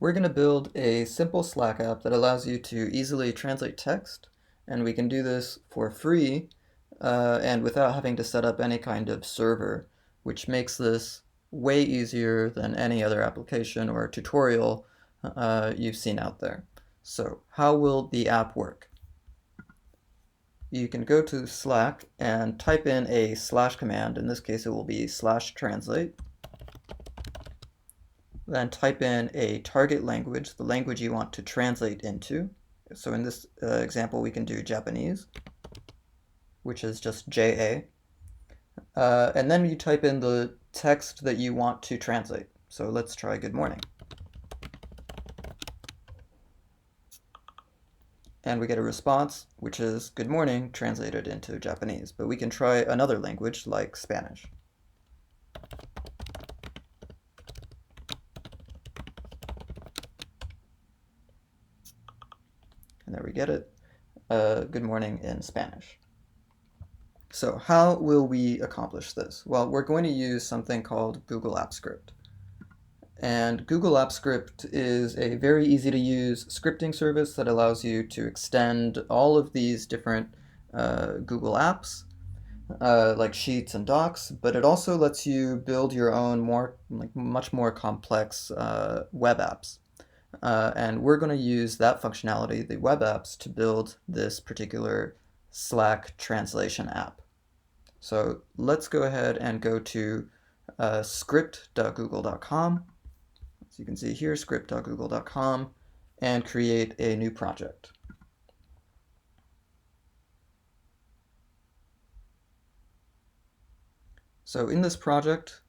We're going to build a simple Slack app that allows you to easily translate text, and we can do this for free and without having to set up any kind of server, which makes this way easier than any other application or tutorial you've seen out there. So how will the app work? You can go to Slack and type in a slash command. In this case, it will be /translate. Then type in a target language, the language you want to translate into. So in this example, we can do Japanese, which is just JA. And then you type in the text that you want to translate. So let's try good morning. And we get a response, which is good morning translated into Japanese. But we can try another language like Spanish. And there we get it. Good morning in Spanish. So how will we accomplish this? Well, we're going to use something called Google Apps Script. And Google Apps Script is a very easy to use scripting service that allows you to extend all of these different Google apps like Sheets and Docs, but it also lets you build your own much more complex web apps. And we're going to use that functionality, the web apps, to build this particular Slack translation app. So let's go ahead and go to script.google.com. So you can see here, script.google.com, and create a new project. So in this project,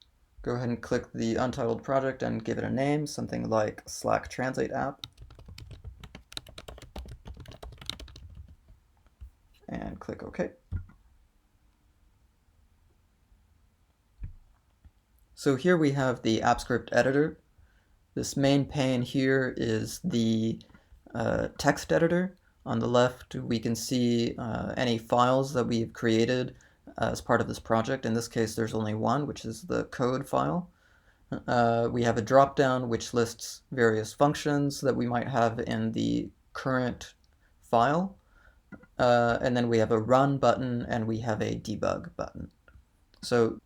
go ahead and click the untitled project and give it a name, something like Slack Translate App. And click OK. So here we have the AppScript editor. This main pane here is the text editor. On the left, we can see any files that we've created as part of this project. In this case, there's only one, which is the code file. We have a drop-down which lists various functions that we might have in the current file. And then we have a run button and we have a debug button. So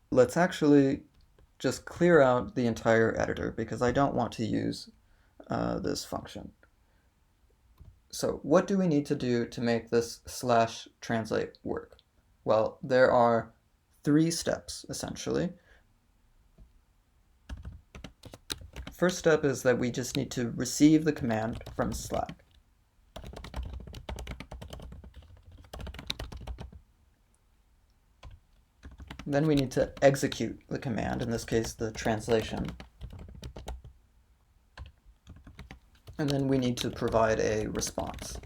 let's actually just clear out the entire editor because I don't want to use this function. So what do we need to do to make this /translate work? Well, there are 3 steps, essentially. First step is that we just need to receive the command from Slack. Then we need to execute the command, in this case the translation. And then we need to provide a response.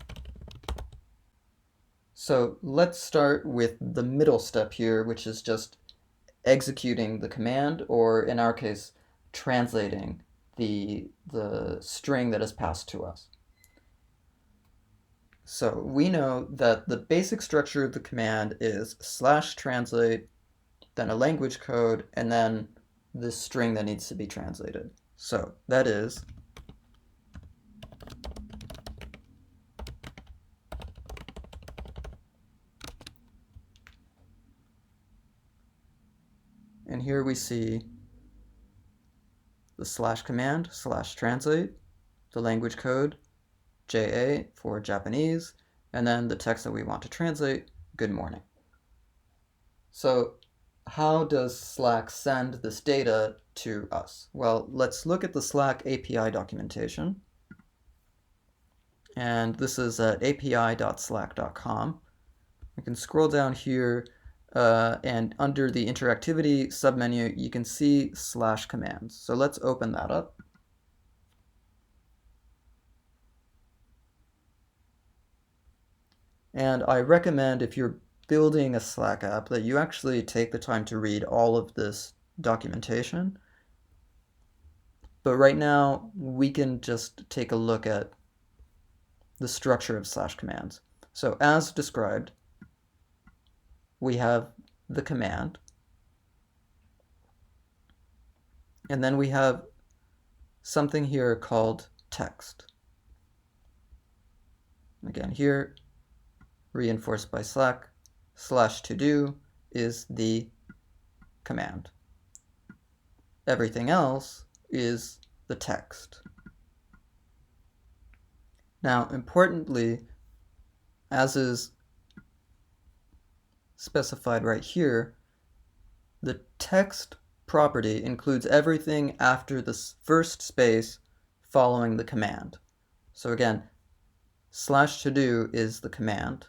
So let's start with the middle step here, which is just executing the command, or in our case, translating the string that is passed to us. So we know that the basic structure of the command is /translate, then a language code, and then this string that needs to be translated. So that is and here we see the / command, /translate, the language code, JA for Japanese, and then the text that we want to translate, good morning. So how does Slack send this data to us? Well, let's look at the Slack API documentation. And this is at api.slack.com. We can scroll down here and under the interactivity submenu, you can see /commands. So let's open that up. And I recommend, if you're building a Slack app, that you actually take the time to read all of this documentation. But right now, we can just take a look at the structure of /commands. So as described, we have the command, and then we have something here called text. Again, here, reinforced by Slack, /todo is the command. Everything else is the text. Now, importantly, as is specified right here, the text property includes everything after the first space following the command. So again, /todo is the command,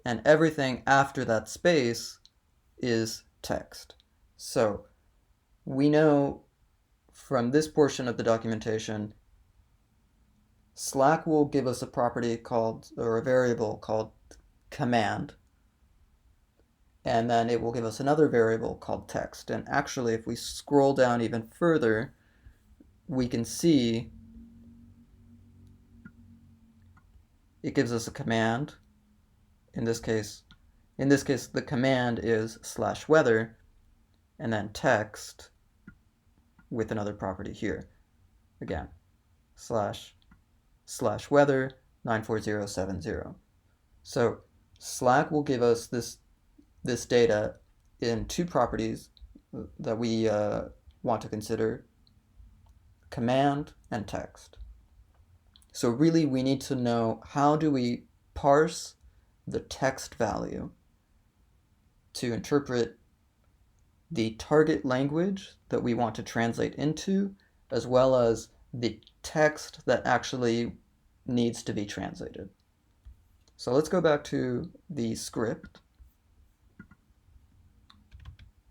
and everything after that space is text. So we know from this portion of the documentation, Slack will give us a property called, or a variable called command, and then it will give us another variable called text. And actually, if we scroll down even further, we can see it gives us a command. In this case, the command is /weather, and then text with another property here. Again, /weather 94070. So Slack will give us this data in two properties that we want to consider: command and text. So really, we need to know, how do we parse the text value to interpret the target language that we want to translate into, as well as the text that actually needs to be translated. So let's go back to the script,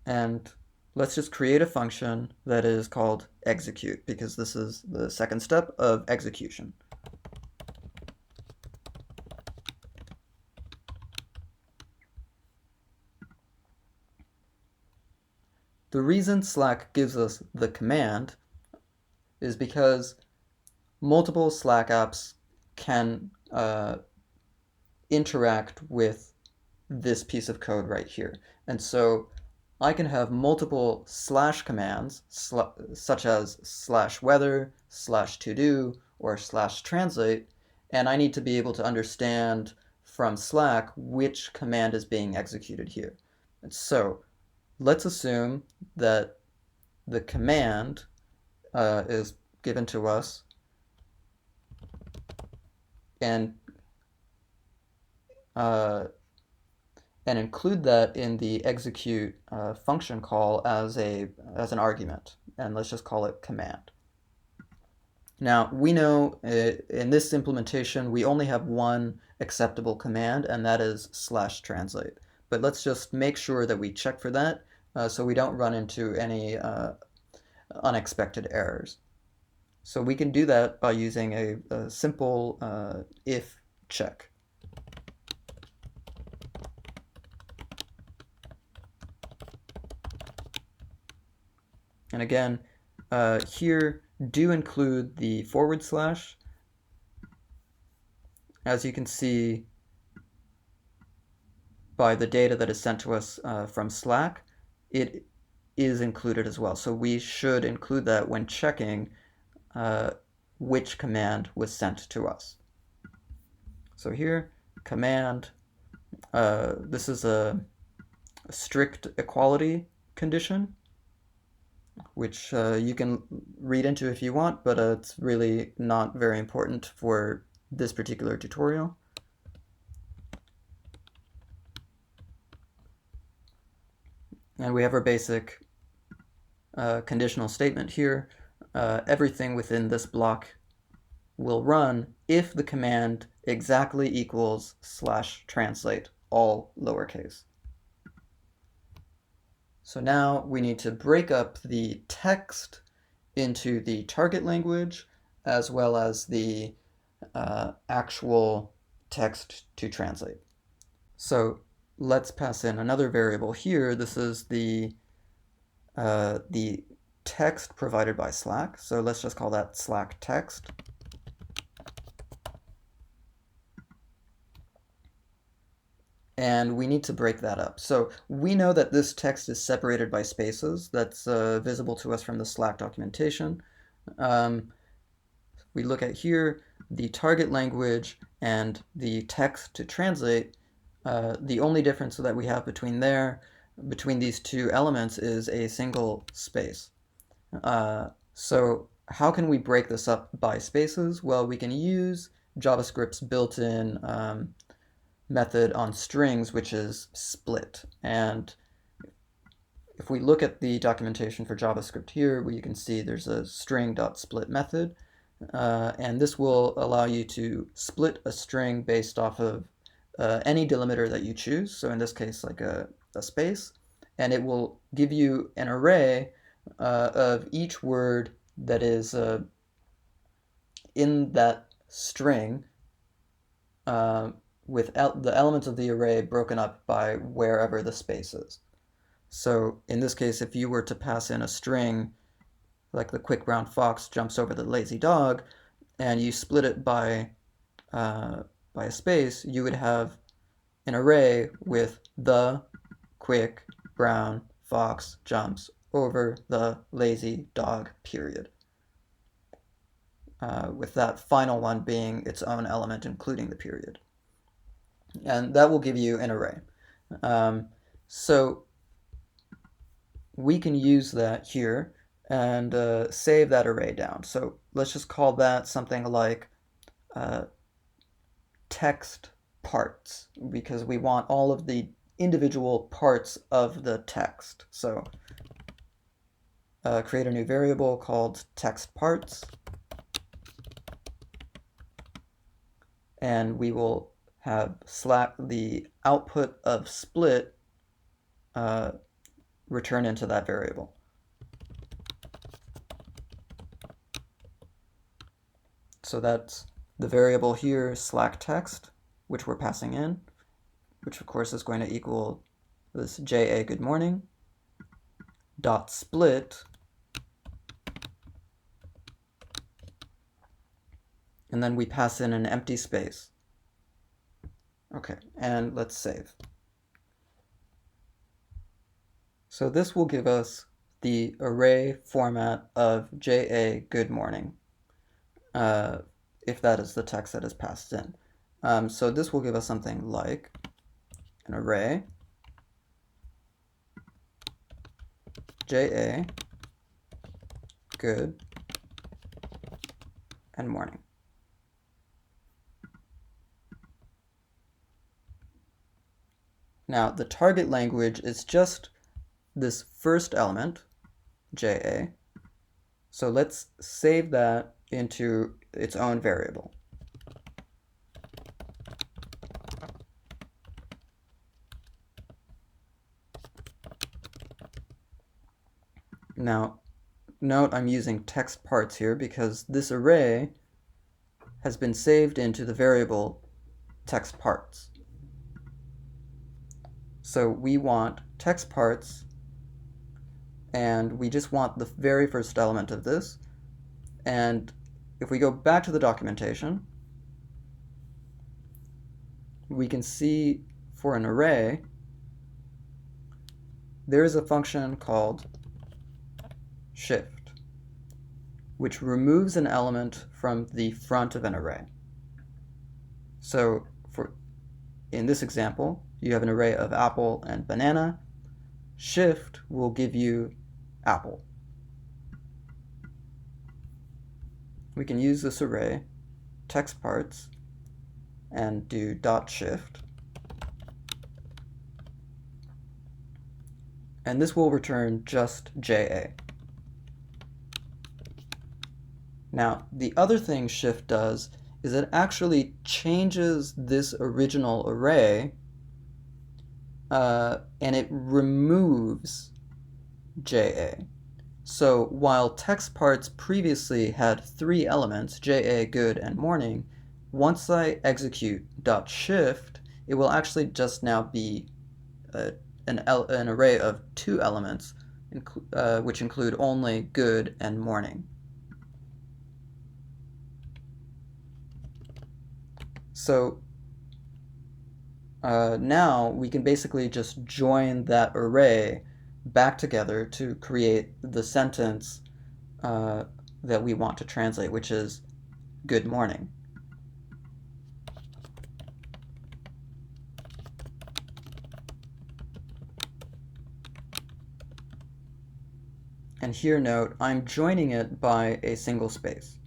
and let's just create a function that is called execute, because this is the second step of execution. The reason Slack gives us the command is because multiple Slack apps can interact with this piece of code right here. And so I can have multiple slash commands, such as /weather, /todo, or /translate, and I need to be able to understand from Slack which command is being executed here. And so let's assume that the command is given to us, and include that in the execute function call as an argument, and let's just call it command. Now, we know in this implementation we only have one acceptable command, and that is /translate. But let's just make sure that we check for that so we don't run into any unexpected errors. So we can do that by using a simple if check. And again, here, do include the /. As you can see by the data that is sent to us from Slack, it is included as well. So we should include that when checking which command was sent to us. So here, command, this is a strict equality condition, which you can read into if you want, but it's really not very important for this particular tutorial. And we have our basic conditional statement here. Everything within this block will run if the command exactly equals /translate, all lowercase. So now we need to break up the text into the target language as well as the actual text to translate. So let's pass in another variable here. This is the text provided by Slack. So let's just call that Slack text. And we need to break that up. So we know that this text is separated by spaces. That's visible to us from the Slack documentation. We look at here the target language and the text to translate. The only difference that we have between these two elements is a single space. So how can we break this up by spaces? Well, we can use JavaScript's built-in method on strings, which is split. And if we look at the documentation for JavaScript here, you can see there's a string.split method. And this will allow you to split a string based off of any delimiter that you choose. So in this case, like a space. And it will give you an array of each word that is in that string with the elements of the array broken up by wherever the space is. So in this case, if you were to pass in a string, like the quick brown fox jumps over the lazy dog, and you split it by a space, you would have an array with the quick brown fox jumps over the lazy dog, period. With that final one being its own element, including the period. And that will give you an array. So we can use that here and save that array down. So let's just call that something like text parts, because we want all of the individual parts of the text. So create a new variable called text parts, and we will have the output of split return into that variable. So that's the variable here, /text, which we're passing in, which of course is going to equal this JA good morning dot split, and then we pass in an empty space. Okay, and let's save. So this will give us the array format of JA good morning, if that is the text that is passed in. So this will give us something like an array JA good and morning. Now the target language is just this first element, JA. So let's save that into its own variable. Now, note I'm using text parts here because this array has been saved into the variable text parts. So we want text parts, and we just want the very first element of this. And if we go back to the documentation, we can see for an array, there is a function called shift, which removes an element from the front of an array. So in this example, you have an array of apple and banana. Shift will give you apple. We can use this array, text parts, and do .shift. And this will return just JA. Now, the other thing shift does is it actually changes this original array and it removes JA. So while text parts previously had 3 elements, JA, good, and morning, once I execute .shift, it will actually just now be an array of 2 elements, which include only good and morning. So now we can basically just join that array back together to create the sentence that we want to translate, which is good morning. And here note, I'm joining it by a single space.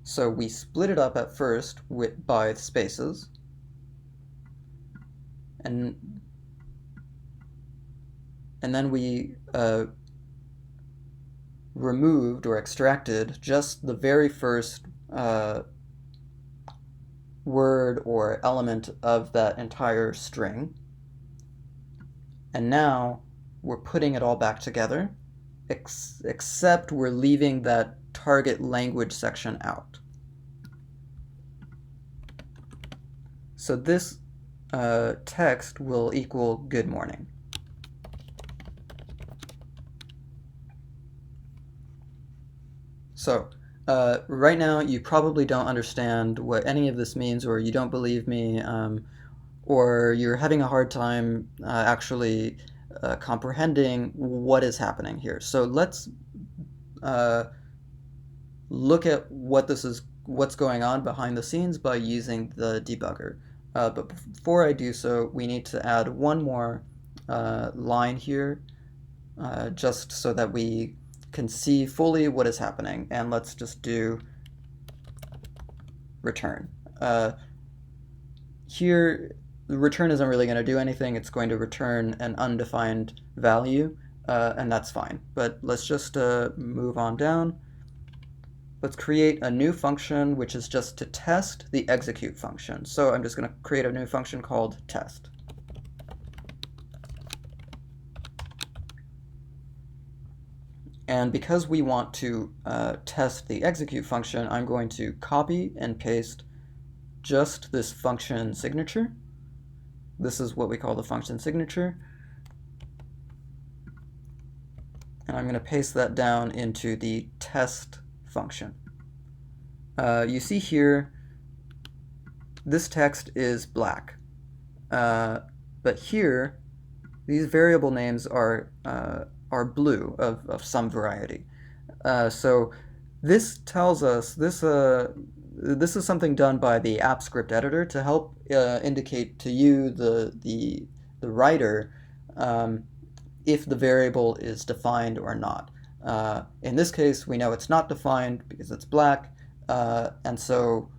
So we split it up at first by spaces, and then we removed or extracted just the very first word or element of that entire string. And now we're putting it all back together, except we're leaving that target language section out. So this text will equal good morning. So right now you probably don't understand what any of this means, or you don't believe me, or you're having a hard time actually comprehending what is happening here. So let's look at what's going on behind the scenes by using the debugger. But before I do so, we need to add one more line here, just so that we can see fully what is happening. And let's just do return. Here, the return isn't really going to do anything. It's going to return an undefined value, and that's fine. But let's just move on down. Let's create a new function, which is just to test the execute function. So I'm just going to create a new function called test. And because we want to test the execute function, I'm going to copy and paste just this function signature. This is what we call the function signature. And I'm going to paste that down into the test function. You see here, this text is black. But here, these variable names are blue of some variety. So this tells us, this is something done by the AppScript editor to help indicate to you, the writer, if the variable is defined or not. In this case, we know it's not defined because it's black, and so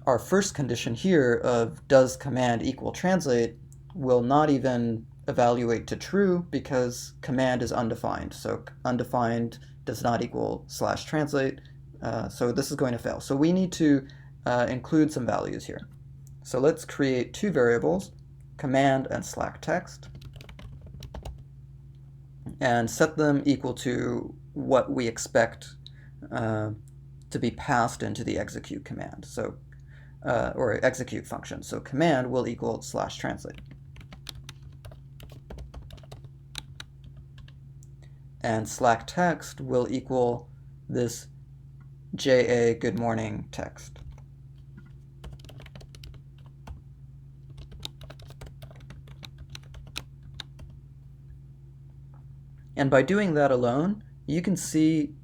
our first condition here of does command equal translate will not even evaluate to true because command is undefined. So undefined does not equal /translate, so this is going to fail. So we need to include some values here. So let's create two variables, command and /text, and set them equal to what we expect to be passed into the execute command, so or execute function. So command will equal /translate. And /text will equal this JA good morning text. And by doing that alone, you can see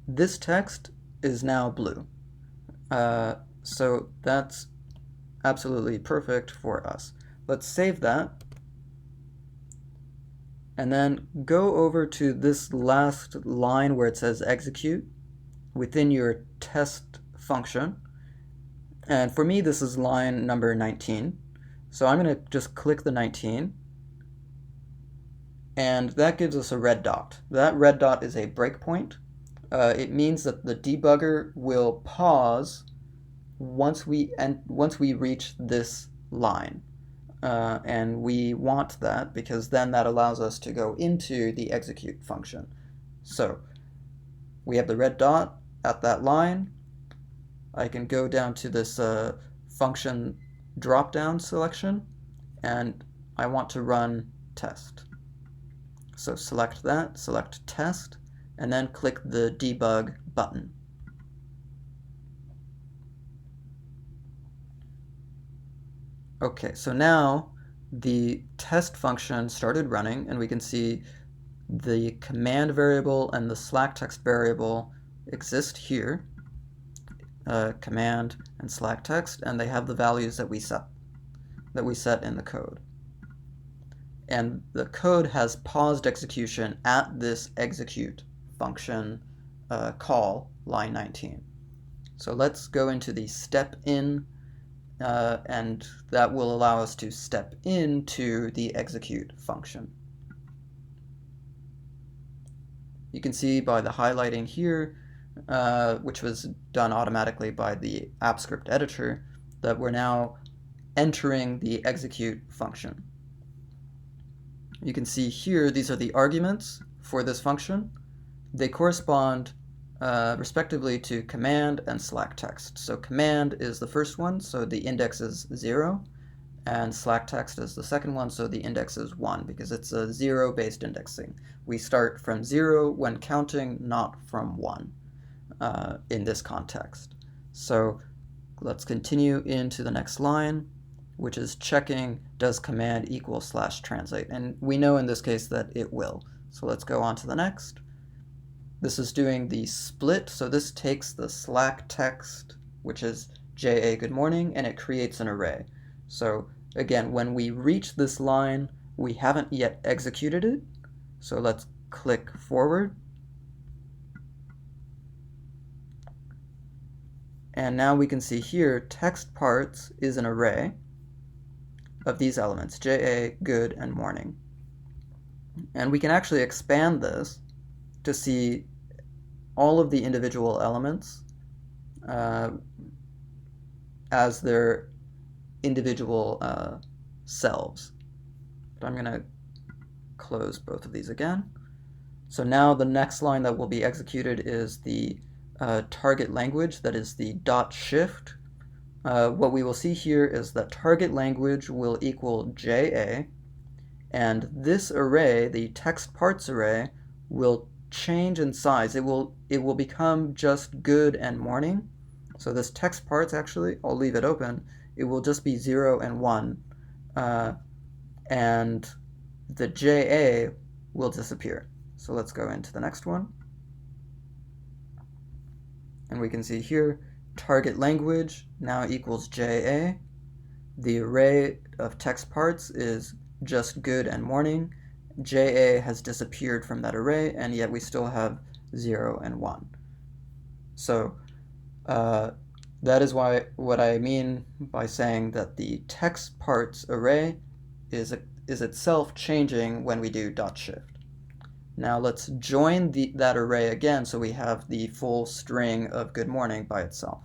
this text is now blue. So that's absolutely perfect for us. Let's save that. And then go over to this last line where it says execute within your test function. And for me, this is line number 19. So I'm going to just click the 19. And that gives us a red dot. That red dot is a breakpoint. It means that the debugger will pause once we reach this line. And we want that because then that allows us to go into the execute function. So we have the red dot at that line. I can go down to this function drop-down selection, and I want to run test. So select that, select test, and then click the debug button. Okay, so now the test function started running, and we can see the command variable and the Slack text variable exist here, command and Slack text, and they have the values that we set in the code. And the code has paused execution at this execute function call, line 19. So let's go into the step in, and that will allow us to step into the execute function. You can see by the highlighting here, which was done automatically by the AppScript editor, that we're now entering the execute function. You can see here, these are the arguments for this function. They correspond respectively to command and Slack text. So command is the first one, so the index is 0, and Slack text is the second one, so the index is 1, because it's a 0-based indexing. We start from 0 when counting, not from 1 in this context. So let's continue into the next line, which is checking does command equal /translate, and we know in this case that it will. So let's go on to the next. This is doing the split, so this takes the Slack text, which is JA good morning, and it creates an array. So again, when we reach this line, we haven't yet executed it, so let's click forward. And now we can see here, text parts is an array of these elements, JA, good, and morning. And we can actually expand this to see all of the individual elements as their individual selves. But I'm going to close both of these again. So now the next line that will be executed is the target language, that is the .shift. What we will see here is that target language will equal JA, and this array, the text parts array, will change in size. It will become just good and morning. So this text parts, actually, I'll leave it open, it will just be 0 and 1, and the JA will disappear. So let's go into the next one. And we can see here, target language now equals JA. The array of text parts is just good and morning. JA has disappeared from that array, and yet we still have 0 and 1. So that is what I mean by saying that the text parts array is itself changing when we do .shift. Now let's join that array again so we have the full string of good morning by itself.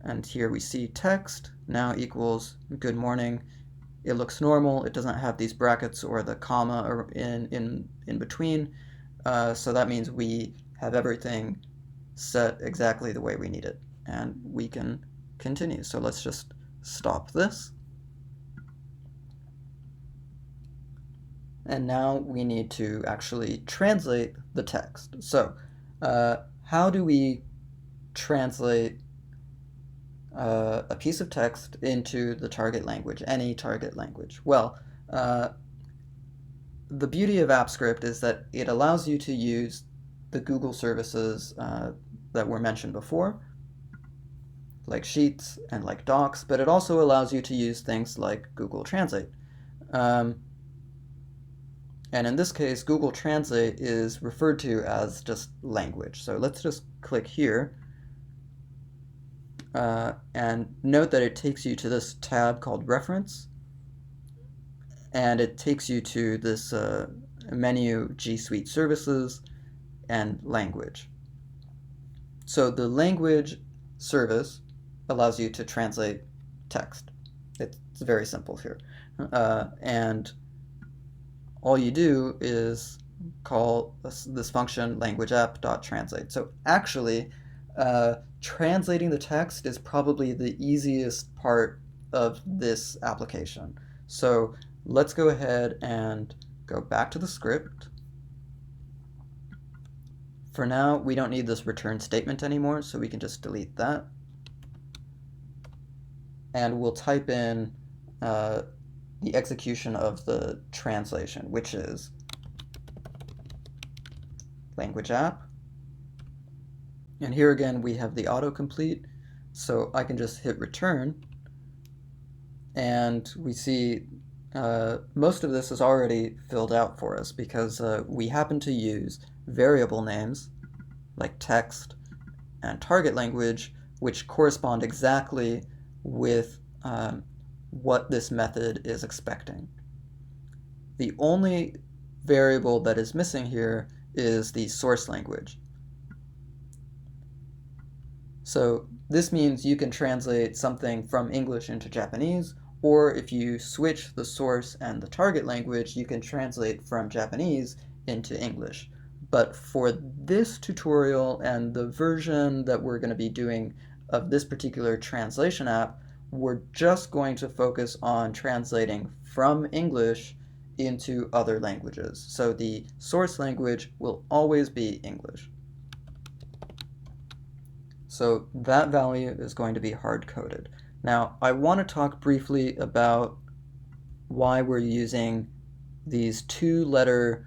And here we see text now equals good morning. It looks normal. It doesn't have these brackets or the comma in between. So that means we have everything set exactly the way we need it. And we can continue. So let's just stop this. And now we need to actually translate the text. So how do we translate a piece of text into the target language, any target language? Well, the beauty of AppScript is that it allows you to use the Google services that were mentioned before, like Sheets and like Docs, but it also allows you to use things like Google Translate. And in this case, Google Translate is referred to as just language. So let's just click here. And note that it takes you to this tab called Reference. And it takes you to this menu, G Suite Services, and Language. So the language service allows you to translate text. It's very simple here. And all you do is call this function languageapp.translate. So actually, translating the text is probably the easiest part of this application. So let's go ahead and go back to the script. For now, we don't need this return statement anymore, so we can just delete that. And we'll type in the execution of the translation, which is language app. And here again, we have the autocomplete. So I can just hit return, and we see most of this is already filled out for us because we happen to use variable names like text and target language, which correspond exactly with what this method is expecting. The only variable that is missing here is the source language. So this means you can translate something from English into Japanese, or if you switch the source and the target language, you can translate from Japanese into English. But for this tutorial and the version that we're going to be doing of this particular translation app, we're just going to focus on translating from English into other languages. So the source language will always be English. So that value is going to be hard-coded. Now, I want to talk briefly about why we're using these two-letter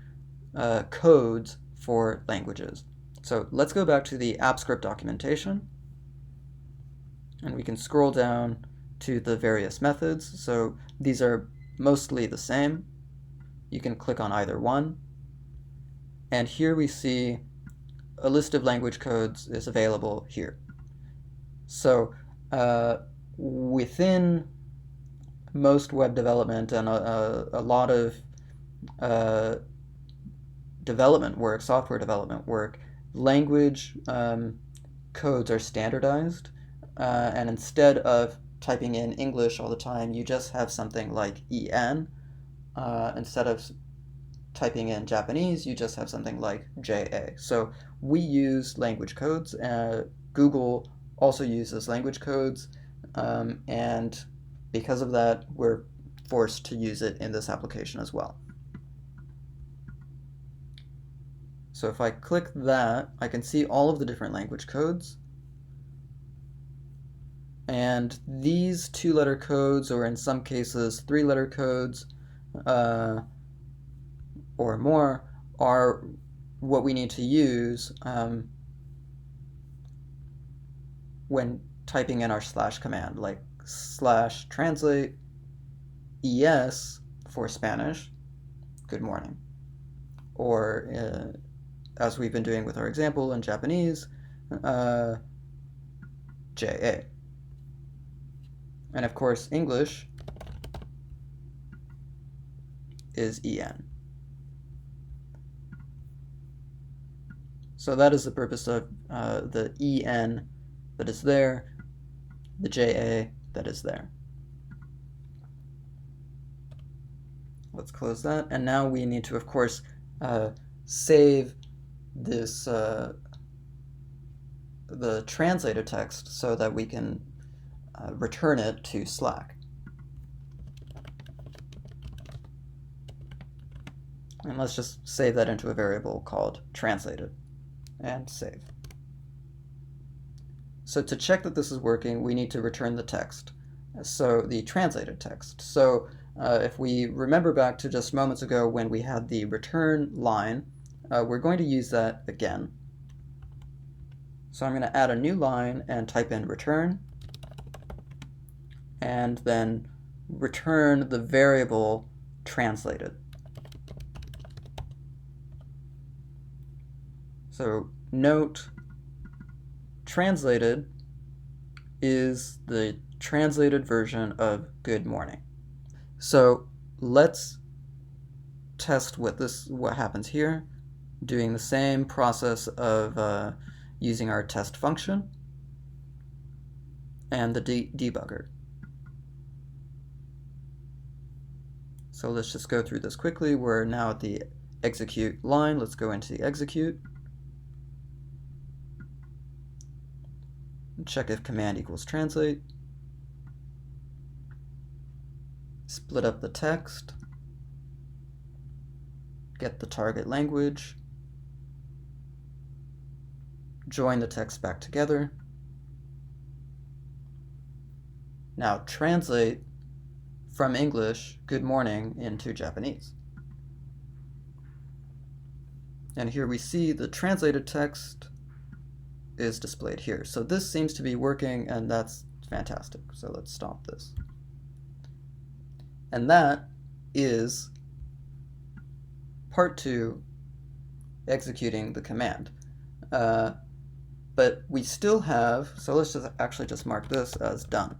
codes for languages. So let's go back to the AppScript documentation, and we can scroll down to the various methods. So these are mostly the same. You can click on either one, and here we see a list of language codes is available here. So within most web development and a lot of development work, software development work, language codes are standardized, and instead of typing in English all the time, you just have something like EN. Instead of typing in Japanese, you just have something like JA. So we use language codes. Google also uses language codes, and because of that, we're forced to use it in this application as well. So if I click that, I can see all of the different language codes. And these two-letter codes, or in some cases three-letter codes, or more, are what we need to use when typing in our slash command, like /translate ES for Spanish, good morning. Or as we've been doing with our example in Japanese, JA. And of course, English is EN. So that is the purpose of the EN that is there, the JA that is there. Let's close that. And now we need to, of course, save this the translated text so that we can return it to Slack. And let's just save that into a variable called translated and save. So to check that this is working, we need to return the text. So the translated text. So if we remember back to just moments ago when we had the return line, we're going to use that again. So I'm going to add a new line and type in return, and then return the variable translated. So note, translated is the translated version of good morning. So let's test what happens here, doing the same process of using our test function and the debugger. So let's just go through this quickly. We're now at the execute line. Let's go into the execute. Check if command equals translate. Split up the text. Get the target language. Join the text back together. Now translate from English good morning into Japanese. And here we see the translated text is displayed here. So this seems to be working, and that's fantastic. So let's stop this. And that is part 2, executing the command. But we still have, so let's just mark this as done.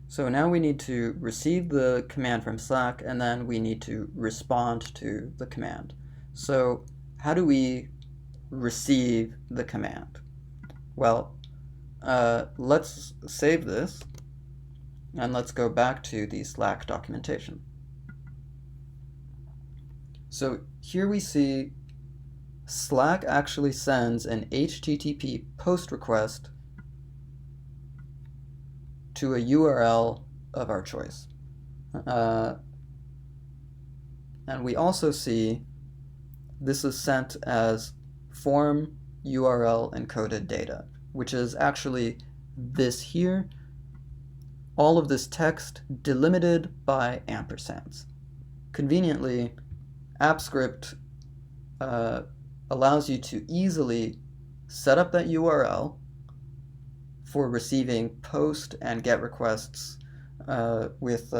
So now we need to receive the command from Slack, and then we need to respond to the command. So how do we receive the command? Well, let's save this, and let's go back to the Slack documentation. So here we see Slack actually sends an HTTP post request to a URL of our choice. And we also see this is sent as form URL encoded data, which is actually this here, all of this text delimited by ampersands. Conveniently, AppScript allows you to easily set up that URL for receiving post and GET requests with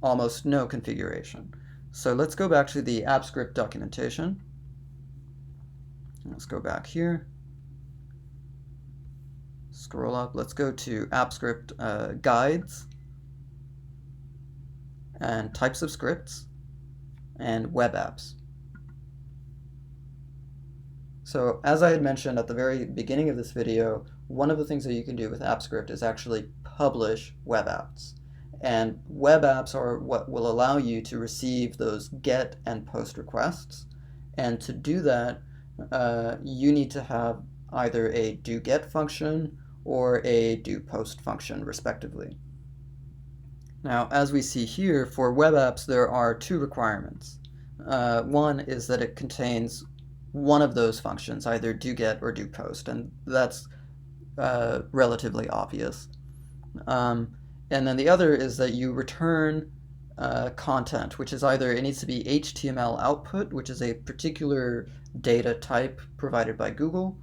almost no configuration. So let's go back to the AppScript documentation. Let's go back here. Scroll up. Let's go to AppScript guides and types of scripts and web apps. So as I had mentioned at the very beginning of this video, one of the things that you can do with AppScript is actually publish web apps. And web apps are what will allow you to receive those GET and POST requests. And to do that, you need to have either a doGET function or a doPost function, respectively. Now, as we see here, for web apps, there are 2 requirements. One is that it contains one of those functions, either doGET or doPost, and that's relatively obvious. And then the other is that you return content, which is either, it needs to be HTML output, which is a particular data type provided by Google,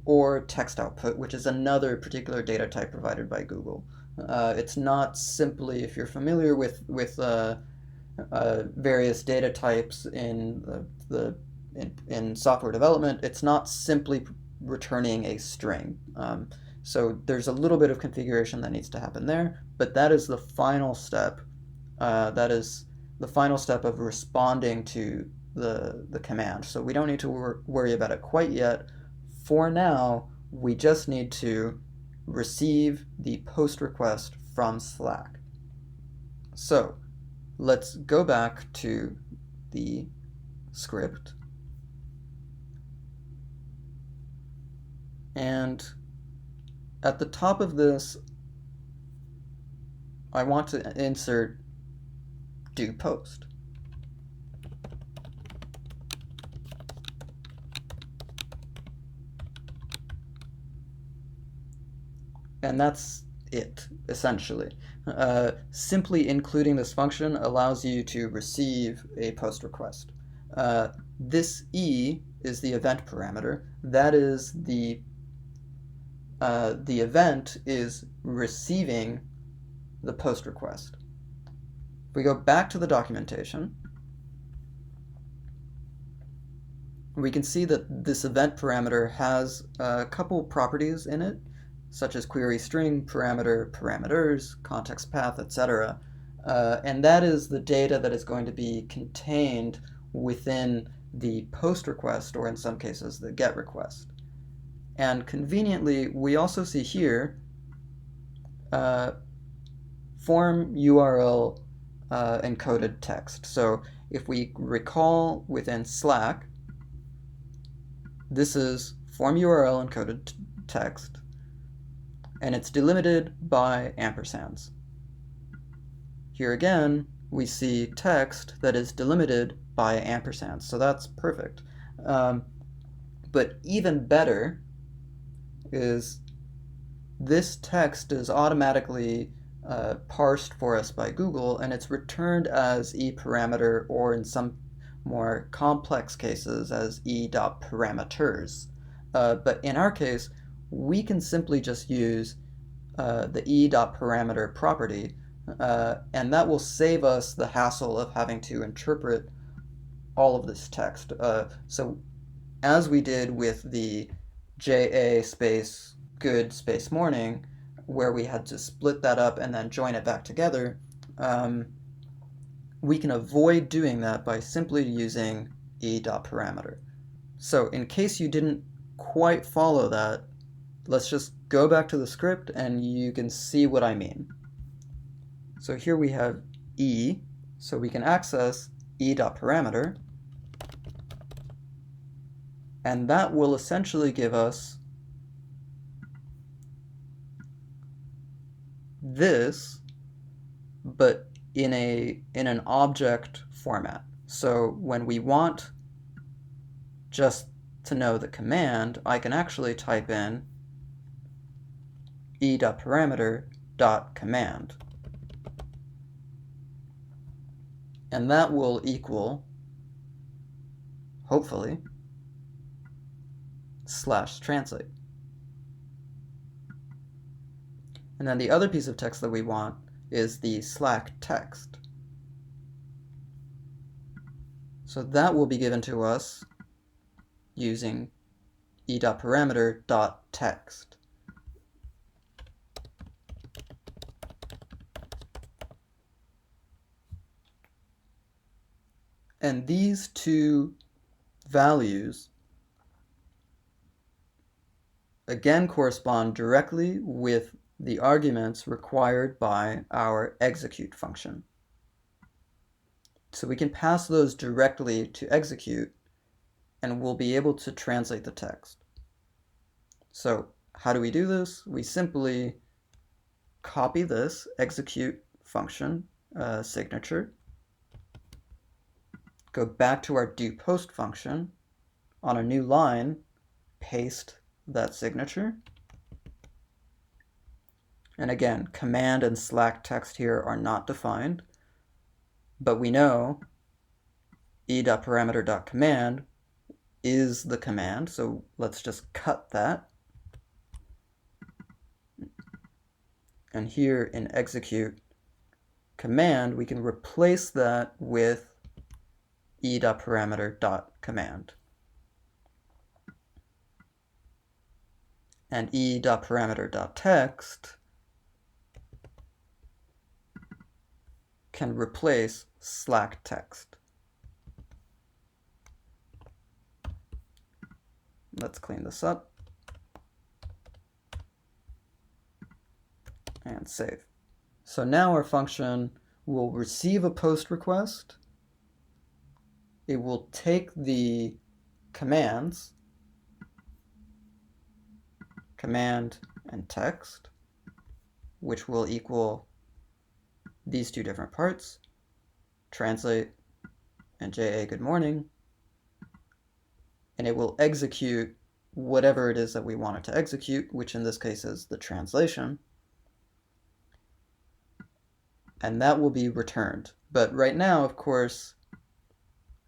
or text output, which is another particular data type provided by Google. It's not simply, if you're familiar with various data types in in software development, it's not simply returning a string. So there's a little bit of configuration that needs to happen there, but that is the final step. That is the final step of responding to the command. So we don't need to worry about it quite yet. For now, we just need to receive the post request from Slack. So let's go back to the script. And at the top of this, I want to insert doPost. And that's it, essentially. Simply including this function allows you to receive a post request. This E is the event parameter. That is the event is receiving the post request. If we go back to the documentation, we can see that this event parameter has a couple properties in it, such as query string, parameter, parameters, context path, etc. And that is the data that is going to be contained within the post request, or in some cases, the GET request. And conveniently, we also see here form URL encoded text. So if we recall within Slack, this is form URL encoded text, and it's delimited by ampersands. Here again, we see text that is delimited by ampersands, so that's perfect. But even better is this text is automatically parsed for us by Google, and it's returned as e-parameter, or in some more complex cases as e.parameters. But in our case, we can simply just use the e.parameter property, and that will save us the hassle of having to interpret all of this text. So as we did with the JA space good space morning, where we had to split that up and then join it back together, we can avoid doing that by simply using e.parameter. So in case you didn't quite follow that, let's just go back to the script and you can see what I mean. So here we have e, so we can access e.parameter, and that will essentially give us this, but in an object format. So when we want just to know the command, I can actually type in e.parameter.command. And that will equal, hopefully, /translate. And then the other piece of text that we want is the Slack text. So that will be given to us using e.parameter.text. And these two values again correspond directly with the arguments required by our execute function. So we can pass those directly to execute, and we'll be able to translate the text. So how do we do this? We simply copy this execute function signature, go back to our doPost function, on a new line, paste that signature. And again, command and Slack text here are not defined, but we know e.parameter.command is the command, so let's just cut that. And here in execute command, we can replace that with e.parameter.command. And e.parameter.text can replace Slack text. Let's clean this up and save. So now our function will receive a post request. It will take the commands, command and text, which will equal these two different parts, translate and JA good morning, and it will execute whatever it is that we want it to execute, which in this case is the translation, and that will be returned. But right now, of course,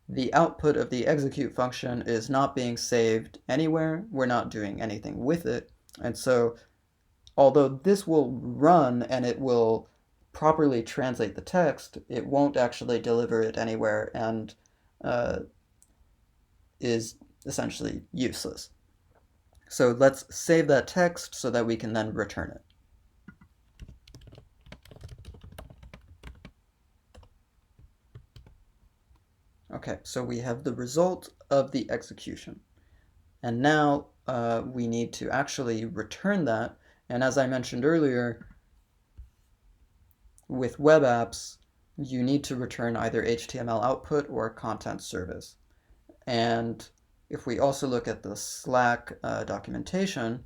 the output of the execute function is not being saved anywhere. We're not doing anything with it. And so, although this will run and it will properly translate the text, it won't actually deliver it anywhere and is essentially useless. So let's save that text so that we can then return it. Okay, so we have the result of the execution. And now we need to actually return that. And as I mentioned earlier, with web apps, you need to return either HTML output or content service. And if we also look at the Slack documentation,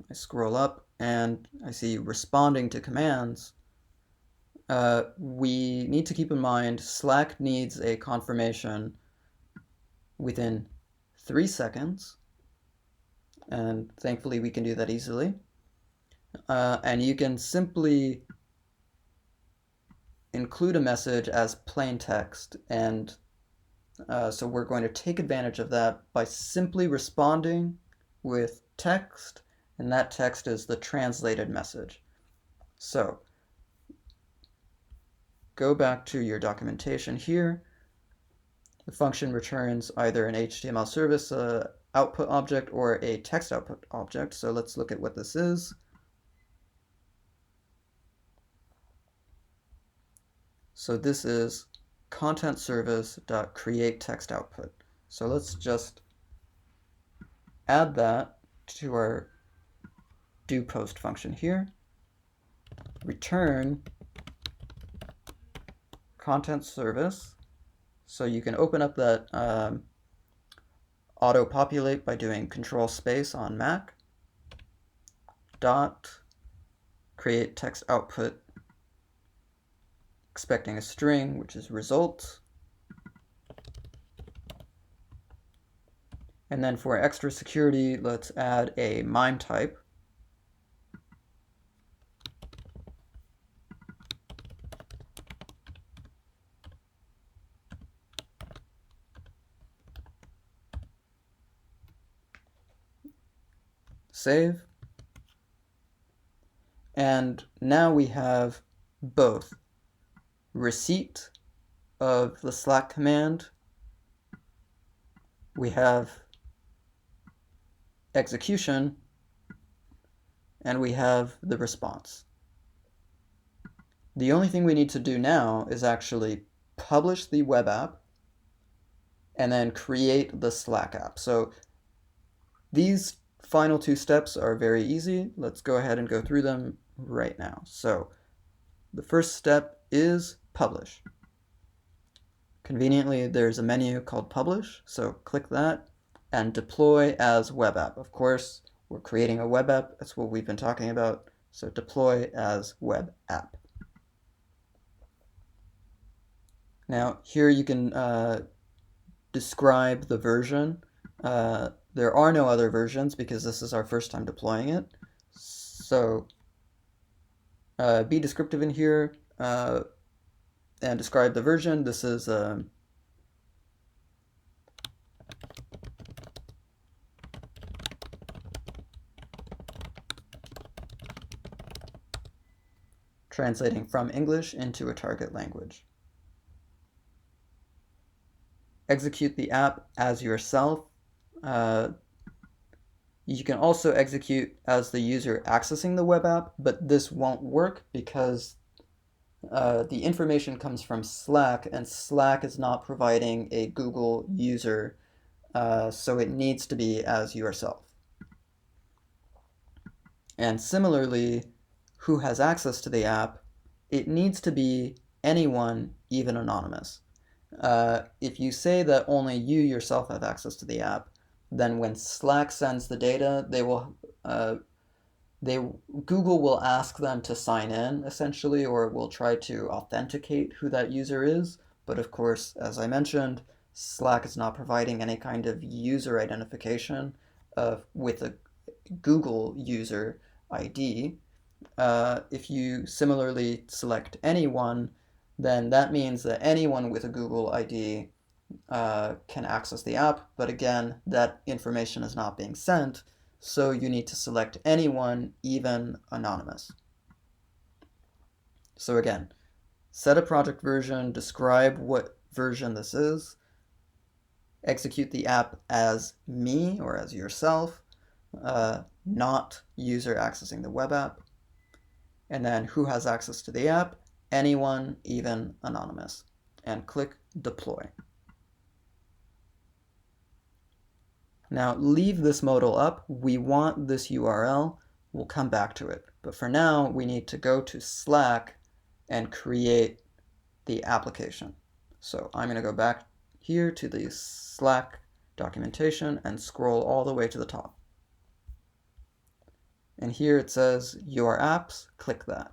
I scroll up and I see responding to commands. We need to keep in mind Slack needs a confirmation within 3 seconds, and thankfully we can do that easily. and you can simply include a message as plain text, and so we're going to take advantage of that by simply responding with text, and that text is the translated message. So go back to your documentation here. The function returns either an HTML service output object or a text output object. So let's look at what this is. So this is content service.create text output. So let's just add that to our do post function here. Return content service. So you can open up that auto populate by doing control space on Mac. Dot create text output, expecting a string, which is result. And then for extra security, let's add a MIME type. Save. And now we have both receipt of the Slack command, we have execution, and we have the response. The only thing we need to do now is actually publish the web app and then create the Slack app. So these final two steps are very easy. Let's go ahead and go through them right now. So the first step is publish. Conveniently, there's a menu called publish, so click that and deploy as web app. Of course, we're creating a web app. That's what we've been talking about. So deploy as web app. Now here you can describe the version. There are no other versions because this is our first time deploying it. So be descriptive in here and describe the version. This is translating from English into a target language. Execute the app as yourself. You can also execute as the user accessing the web app, but this won't work because the information comes from Slack, and Slack is not providing a Google user, so it needs to be as yourself. And similarly, who has access to the app, it needs to be anyone, even anonymous. If you say that only you yourself have access to the app, then when Slack sends the data, Google will ask them to sign in, essentially, or will try to authenticate who that user is. But of course, as I mentioned, Slack is not providing any kind of user identification with a Google user ID. If you similarly select anyone, then that means that anyone with a Google ID can access the app, but again, that information is not being sent, so you need to select anyone, even anonymous. So again, set a project version, describe what version this is, execute the app as me or as yourself, not user accessing the web app, and then who has access to the app, anyone, even anonymous, and click deploy. Now leave this modal up. We want this URL. We'll come back to it. But for now, we need to go to Slack and create the application. So I'm going to go back here to the Slack documentation and scroll all the way to the top. And here it says your apps, click that.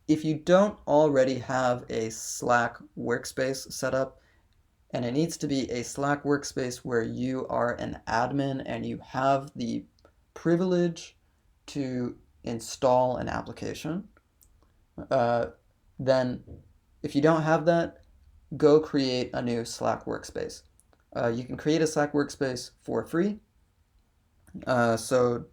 If you don't already have a Slack workspace set up, and it needs to be a Slack workspace where you are an admin and you have the privilege to install an application, then if you don't have that, go create a new Slack workspace. You can create a Slack workspace for free. So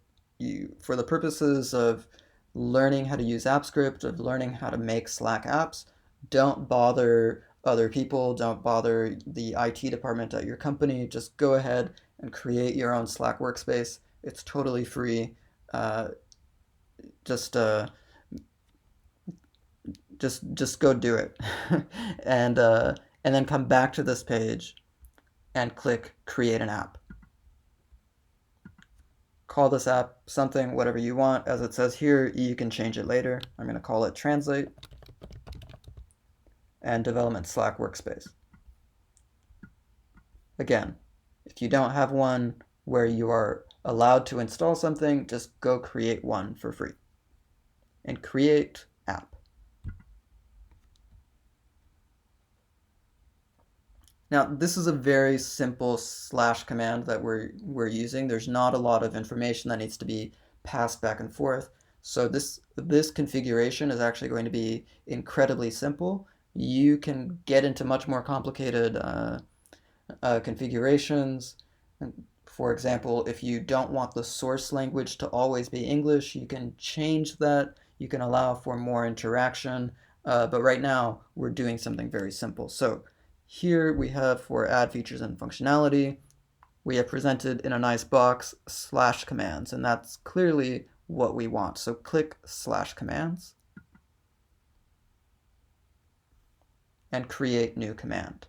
for the purposes of learning how to use AppScript, of learning how to make Slack apps, don't bother other people, don't bother the IT department at your company. Just go ahead and create your own Slack workspace. It's totally free. Uh, just uh, just go do it, and then come back to this page and click Create an App. Call this app something, whatever you want. As it says here, you can change it later. I'm going to call it Translate and Development Slack Workspace. Again, if you don't have one where you are allowed to install something, just go create one for free. And create app. Now, this is a very simple slash command that we're using. There's not a lot of information that needs to be passed back and forth. So this configuration is actually going to be incredibly simple. You can get into much more complicated configurations. For example, if you don't want the source language to always be English, you can change that. You can allow for more interaction. But right now, we're doing something very simple. So here we have for add features and functionality, we have presented in a nice box slash commands, and that's clearly what we want. So click slash commands and create new command.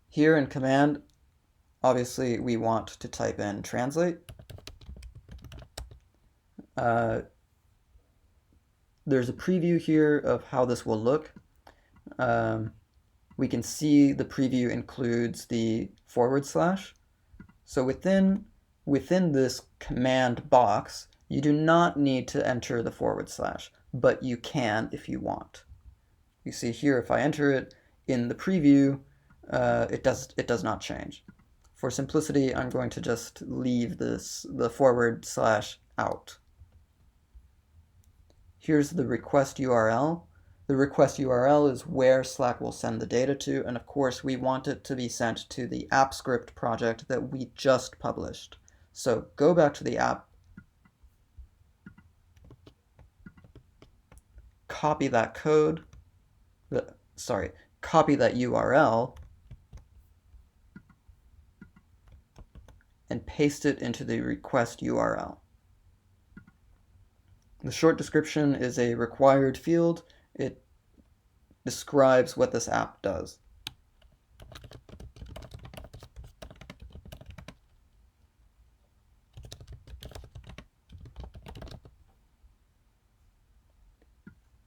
Here in command, obviously we want to type in translate. There's a preview here of how this will look. We can see the preview includes the /. So within this command box, you do not need to enter the /, but you can if you want. You see here, if I enter it in the preview, it does not change. For simplicity, I'm going to just leave the / out. Here's the request URL. The request URL is where Slack will send the data to, and of course we want it to be sent to the AppScript project that we just published. So go back to the app, copy that code, copy that URL, and paste it into the request URL. The short description is a required field. It describes what this app does.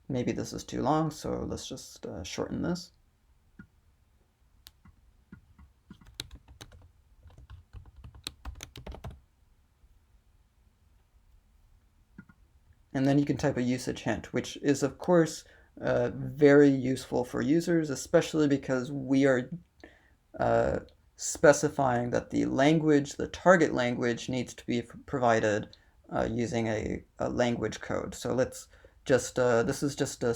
Maybe this is too long, so let's just shorten this. And then you can type a usage hint, which is, of course, very useful for users, especially because we are specifying that the language, the target language, needs to be provided using a language code. So let's just, this is just a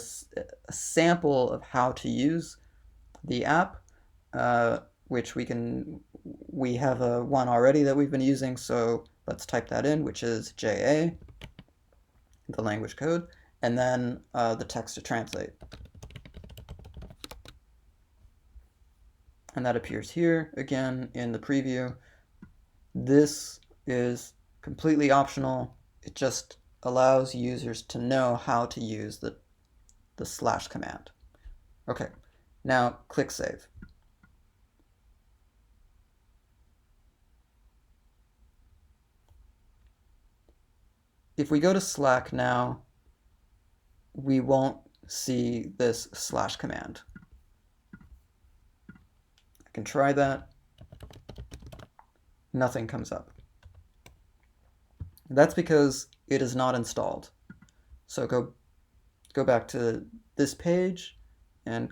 sample of how to use the app, which we have one already that we've been using, so let's type that in, which is JA, the language code, and then the text to translate. And that appears here again in the preview. This is completely optional. It just allows users to know how to use the / command. Okay, now click Save. If we go to Slack now, we won't see this / command. I can try that. Nothing comes up. That's because it is not installed. So go back to this page and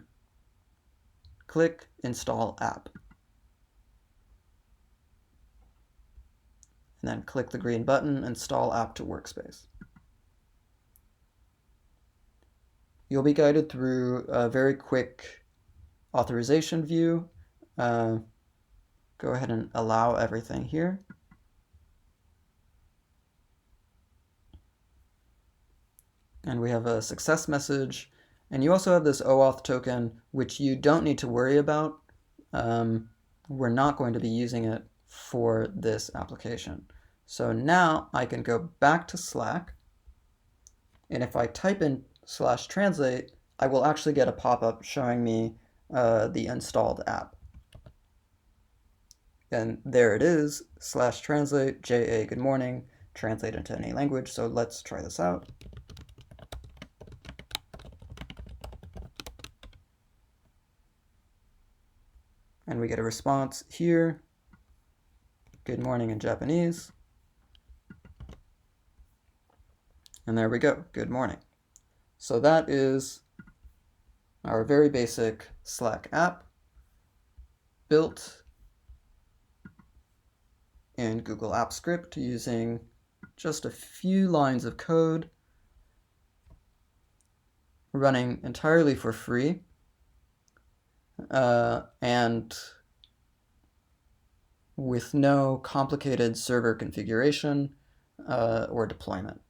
click Install App. and then click the green button, Install App to Workspace. You'll be guided through a very quick authorization view. Go ahead and allow everything here. And we have a success message. And you also have this OAuth token, which you don't need to worry about. We're not going to be using it for this application. So now I can go back to Slack. And if I type in /translate, I will actually get a pop-up showing me the installed app. And there it is, /translate, JA good morning, translate into any language. So let's try this out. And we get a response here, good morning in Japanese. And there we go, good morning. So that is our very basic Slack app built in Google Apps Script using just a few lines of code, running entirely for free, and with no complicated server configuration or deployment.